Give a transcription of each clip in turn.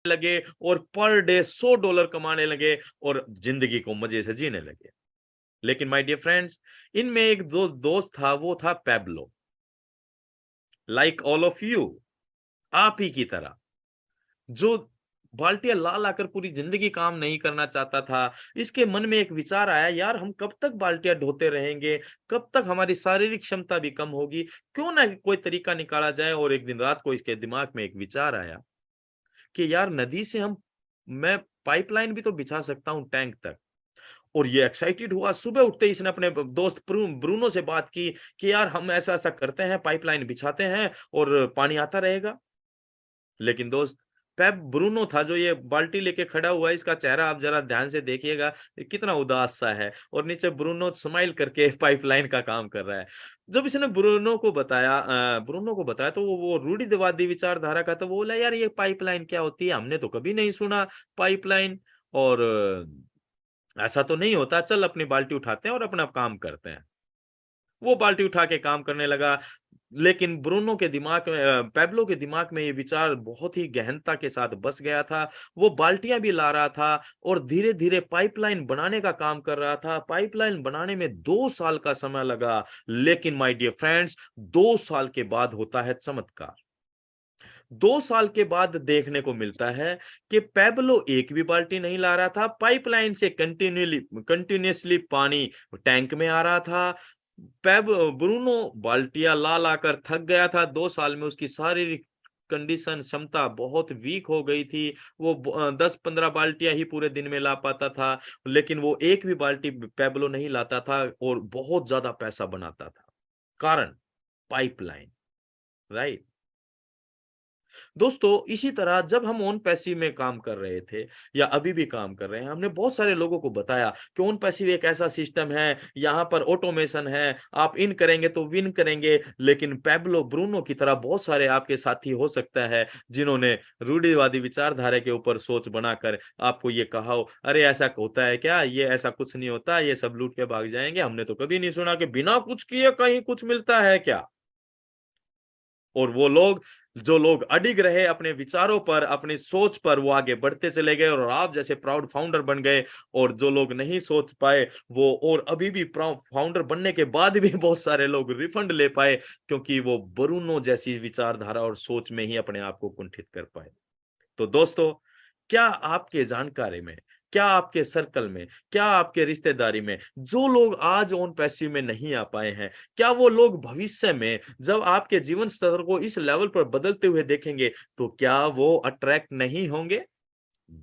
लगे और per day $100 कमाने लगे और जिंदगी को मजे से जीने लगे। लेकिन माय डियर फ्रेंड्स, इनमें एक दोस्त था, वो था Pablo. Like all of you, आप ही की तरह, जो बाल्टियां ला लाकर पूरी जिंदगी काम नहीं करना चाहता था। इसके मन में एक विचार आया, यार हम कब तक बाल्टियां ढोते रहेंगे, कब तक हमारी शारीरिक क्षमता भी कम होगी, क्यों ना कोई तरीका निकाला जाए। और एक दिन रात को इसके दिमाग में एक विचार आया कि यार नदी से मैं पाइपलाइन भी तो बिछा सकता हूँ टैंक तक। और ये एक्साइटेड हुआ, सुबह उठते ही इसने अपने दोस्त ब्रूनो से बात की कि यार हम ऐसा ऐसा करते हैं, पाइपलाइन बिछाते हैं और पानी आता रहेगा। लेकिन दोस्त, पेप ब्रूनो था जो ये बाल्टी लेके खड़ा हुआ है, इसका चेहरा आप जरा ध्यान से देखिएगा, ये कितना उदास सा है और नीचे ब्रूनो स्माइल करके पाइपलाइन का काम कर रहा है। जब इसने ब्रूनो को बताया तो वो रूढ़िवादी विचारधारा का, तो वो बोला यार ये पाइपलाइन क्या होती है, हमने तो कभी नहीं सुना पाइपलाइन। और ऐसा तो नहीं होता, चल अपनी बाल्टी उठाते हैं और अपना काम करते हैं। वो बाल्टी उठा के काम करने लगा। लेकिन पैब्लो के दिमाग में ये विचार बहुत ही गहनता के साथ बस गया था। वो बाल्टियां भी ला रहा था और धीरे धीरे पाइपलाइन बनाने का काम कर रहा था। पाइपलाइन बनाने में 2 साल का समय लगा। लेकिन माय डियर फ्रेंड्स, 2 साल के बाद होता है चमत्कार। 2 साल के बाद देखने को मिलता है कि पैब्लो एक भी बाल्टी नहीं ला रहा था, पाइपलाइन से कंटिन्यूअसली पानी टैंक में आ रहा था। पेब ब्रूनो बाल्टियां ला लाकर थक गया था। 2 साल में उसकी शारीरिक कंडीशन क्षमता बहुत वीक हो गई थी। वो 10-15 बाल्टियां ही पूरे दिन में ला पाता था। लेकिन वो एक भी बाल्टी पेब्लो नहीं लाता था और बहुत ज्यादा पैसा बनाता था। कारण पाइपलाइन, राइट। दोस्तों, इसी तरह जब हम ओन पैसिव में काम कर रहे थे या अभी भी काम कर रहे हैं, हमने बहुत सारे लोगों को बताया कि ओन पैसिव एक ऐसा सिस्टम है, यहाँ पर ऑटोमेशन है, आप इन करेंगे तो विन करेंगे। लेकिन पैब्लो ब्रूनो की तरह बहुत सारे आपके साथी हो सकता है जिन्होंने रूढ़िवादी विचारधारा के ऊपर सोच बनाकर आपको ये कहा हो, अरे ऐसा होता है क्या, ये ऐसा कुछ नहीं होता, ये सब लूट के भाग जाएंगे, हमने तो कभी नहीं सुना कि बिना कुछ किए कहीं कुछ मिलता है क्या। और वो लोग, जो लोग अडिग रहे अपने विचारों पर, अपनी सोच पर, वो आगे बढ़ते चले गए और आप जैसे प्राउड फाउंडर बन गए। और जो लोग नहीं सोच पाए वो, और अभी भी प्राउड फाउंडर बनने के बाद भी बहुत सारे लोग रिफंड ले पाए, क्योंकि वो ब्रूनो जैसी विचारधारा और सोच में ही अपने आप को कुंठित कर पाए। तो दोस्तों, क्या आपके जानकारी में, क्या आपके सर्कल में, क्या आपके रिश्तेदारी में जो लोग आज ओन पैसिव में नहीं आ पाए हैं, क्या वो लोग भविष्य में जब आपके जीवन स्तर को इस लेवल पर बदलते हुए देखेंगे तो क्या वो अट्रैक्ट नहीं होंगे?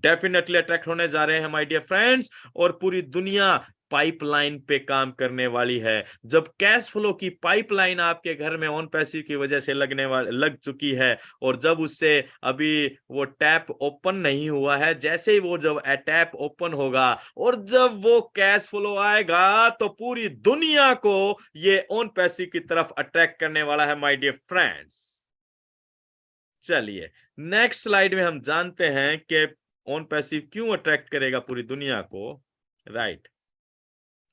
डेफिनेटली अट्रैक्ट होने जा रहे हैं माय डियर फ्रेंड्स। और पूरी दुनिया पाइपलाइन पे काम करने वाली है। जब कैश फ्लो की पाइपलाइन आपके घर में ऑन पैसिव की वजह से लग चुकी है, और जब उससे अभी वो टैप ओपन नहीं हुआ है, जैसे ही वो जब टैप ओपन होगा और जब वो कैश फ्लो आएगा तो पूरी दुनिया को ये ऑन पैसिव की तरफ अट्रैक्ट करने वाला है माय डियर फ्रेंड्स। चलिए, नेक्स्ट स्लाइड में हम जानते हैं कि ऑन पैसिव क्यों अट्रैक्ट करेगा पूरी दुनिया को, राइट।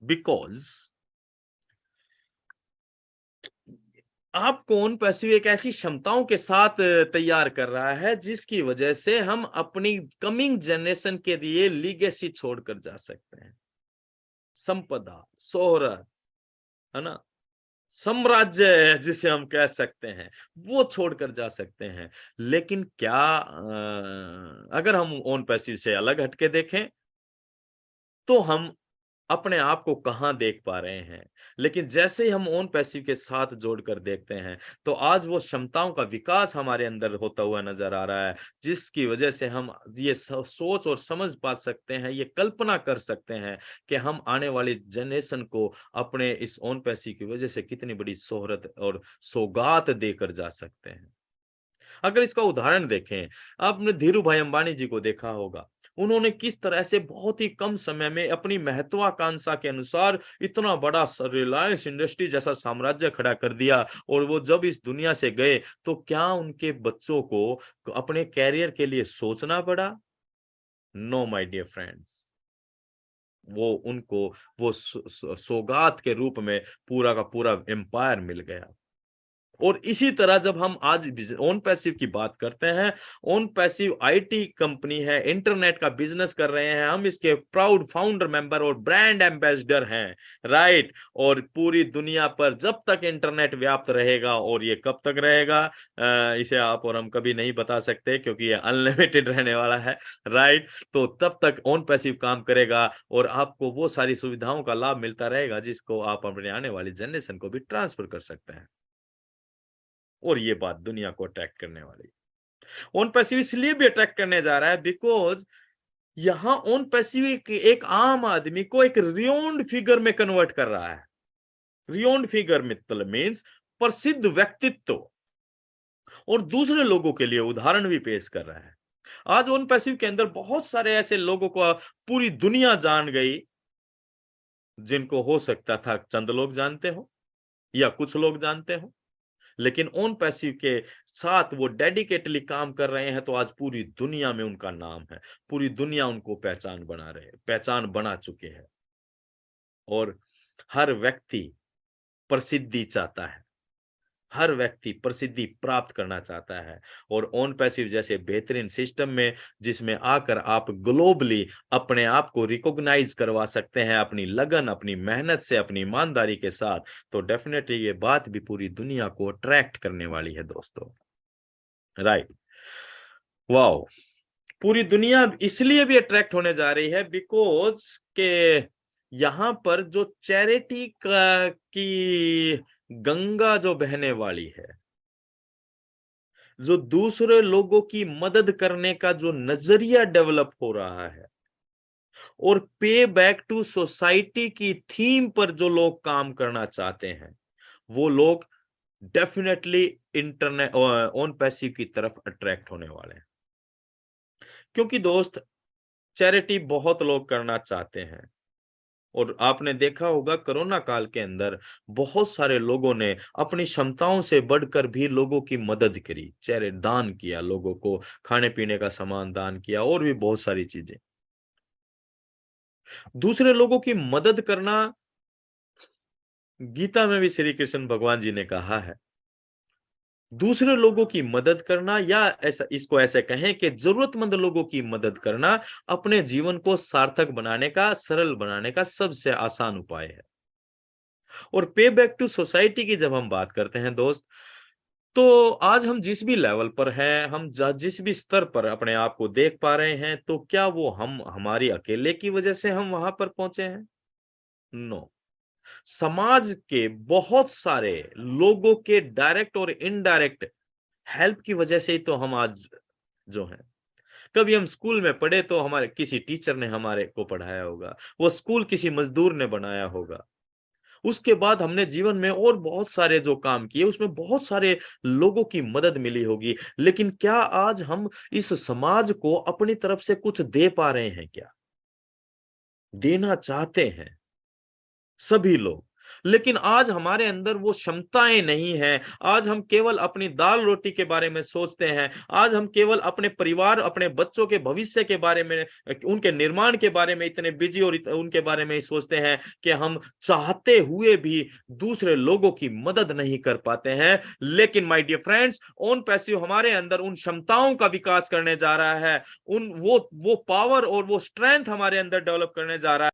बिकॉज आपको ऑन पैसिव एक ऐसी क्षमताओं के साथ तैयार कर रहा है जिसकी वजह से हम अपनी कमिंग जनरेशन के लिए लीगेसी छोड़कर जा सकते हैं। संपदा, शोहरत, है ना, साम्राज्य जिसे हम कह सकते हैं, वो छोड़कर जा सकते हैं। लेकिन क्या अगर हम ऑन पैसिव से अलग हटके देखें तो हम अपने आप को कहाँ देख पा रहे हैं। लेकिन जैसे ही हम ओन पैसिव के साथ जोड़कर देखते हैं तो आज वो क्षमताओं का विकास हमारे अंदर होता हुआ नजर आ रहा है, जिसकी वजह से हम ये सोच और समझ पा सकते हैं, ये कल्पना कर सकते हैं कि हम आने वाली जनरेशन को अपने इस ओन पैसिव की वजह से कितनी बड़ी शोहरत और सौगात देकर जा सकते हैं। अगर इसका उदाहरण देखें, आपने धीरू भाई अंबानी जी को देखा होगा। उन्होंने किस तरह से बहुत ही कम समय में अपनी महत्वाकांक्षा के अनुसार इतना बड़ा रिलायंस इंडस्ट्री जैसा साम्राज्य खड़ा कर दिया। और वो जब इस दुनिया से गए तो क्या उनके बच्चों को अपने कैरियर के लिए सोचना पड़ा? No my dear friends. वो उनको वो सौगात के रूप में पूरा का पूरा एम्पायर मिल गया। और इसी तरह जब हम आज ओन पैसिव की बात करते हैं, ओन पैसिव आईटी कंपनी है, इंटरनेट का बिजनेस कर रहे हैं, हम इसके प्राउड फाउंडर मेंबर और ब्रांड एम्बेसडर हैं, राइट। और पूरी दुनिया पर जब तक इंटरनेट व्याप्त रहेगा, और ये कब तक रहेगा इसे आप और हम कभी नहीं बता सकते, क्योंकि ये अनलिमिटेड रहने वाला है, राइट। तो तब तक ओन पैसिव काम करेगा और आपको वो सारी सुविधाओं का लाभ मिलता रहेगा जिसको आप अपने आने वाली जनरेशन को भी ट्रांसफर कर सकते हैं। और ये बात दुनिया को अट्रैक्ट करने वाली है। ओन पैसिव इसलिए भी अट्रैक्ट करने जा रहा है बिकॉज यहां ओन पैसिव एक आम आदमी को एक रियोन्ड फिगर में कन्वर्ट कर रहा है। रियोन्ड फिगर मतलब मीन्स प्रसिद्ध व्यक्तित्व, और दूसरे लोगों के लिए उदाहरण भी पेश कर रहा है। आज ओन पैसिव के अंदर बहुत सारे ऐसे लोगों को पूरी दुनिया जान गई, जिनको हो सकता था चंद लोग जानते हो या कुछ लोग जानते हो, लेकिन ओन पैसिव के साथ वो डेडिकेटली काम कर रहे हैं, तो आज पूरी दुनिया में उनका नाम है, पूरी दुनिया उनको पहचान बना चुके हैं। और हर व्यक्ति प्रसिद्धि चाहता है, हर व्यक्ति प्रसिद्धि प्राप्त करना चाहता है, और ओन पैसिव जैसे बेहतरीन सिस्टम में जिसमें आकर आप ग्लोबली अपने आप को रिकॉग्नाइज करवा सकते हैं अपनी लगन, अपनी मेहनत से, अपनी ईमानदारी के साथ, तो डेफिनेटली ये बात भी पूरी दुनिया को अट्रैक्ट करने वाली है दोस्तों, राइट। वाओ, पूरी दुनिया इसलिए भी अट्रैक्ट होने जा रही है बिकॉज के यहां पर जो चैरिटी की गंगा जो बहने वाली है, जो दूसरे लोगों की मदद करने का जो नजरिया डेवलप हो रहा है, और पे बैक टू सोसाइटी की थीम पर जो लोग काम करना चाहते हैं, वो लोग डेफिनेटली इंटरनेट ओन पैसिव की तरफ अट्रैक्ट होने वाले हैं। क्योंकि दोस्त, चैरिटी बहुत लोग करना चाहते हैं, और आपने देखा होगा कोरोना काल के अंदर बहुत सारे लोगों ने अपनी क्षमताओं से बढ़कर भी लोगों की मदद करी, चेहरे दान किया, लोगों को खाने पीने का सामान दान किया, और भी बहुत सारी चीजें। दूसरे लोगों की मदद करना, गीता में भी श्री कृष्ण भगवान जी ने कहा है, दूसरे लोगों की मदद करना, या ऐसा इसको ऐसे कहें कि जरूरतमंद लोगों की मदद करना अपने जीवन को सार्थक बनाने का, सरल बनाने का सबसे आसान उपाय है। और पे बैक टू सोसाइटी की जब हम बात करते हैं दोस्त, तो आज हम जिस भी लेवल पर हैं, हम जिस भी स्तर पर अपने आप को देख पा रहे हैं, तो क्या वो हम हमारी अकेले की वजह से हम वहां पर पहुंचे हैं? नो। समाज के बहुत सारे लोगों के डायरेक्ट और इनडायरेक्ट हेल्प की वजह से ही तो हम आज जो हैं। कभी हम स्कूल में पढ़े तो हमारे किसी टीचर ने हमारे को पढ़ाया होगा, वो स्कूल किसी मजदूर ने बनाया होगा। उसके बाद हमने जीवन में और बहुत सारे जो काम किए, उसमें बहुत सारे लोगों की मदद मिली होगी, लेकिन क्या आज हम इस समाज को अपनी तरफ से कुछ दे पा रहे हैं क्या? देना चाहते हैं सभी लोग, लेकिन आज हमारे अंदर वो क्षमताएं नहीं हैं। आज हम केवल अपनी दाल रोटी के बारे में सोचते हैं, आज हम केवल अपने परिवार, अपने बच्चों के भविष्य के बारे में, उनके निर्माण के बारे में इतने बिजी और उनके बारे में ही सोचते हैं कि हम चाहते हुए भी दूसरे लोगों की मदद नहीं कर पाते हैं। लेकिन my dear friends, own passive हमारे अंदर उन क्षमताओं का विकास करने जा रहा है, उन वो पावर और वो स्ट्रेंथ हमारे अंदर डेवलप करने जा रहा है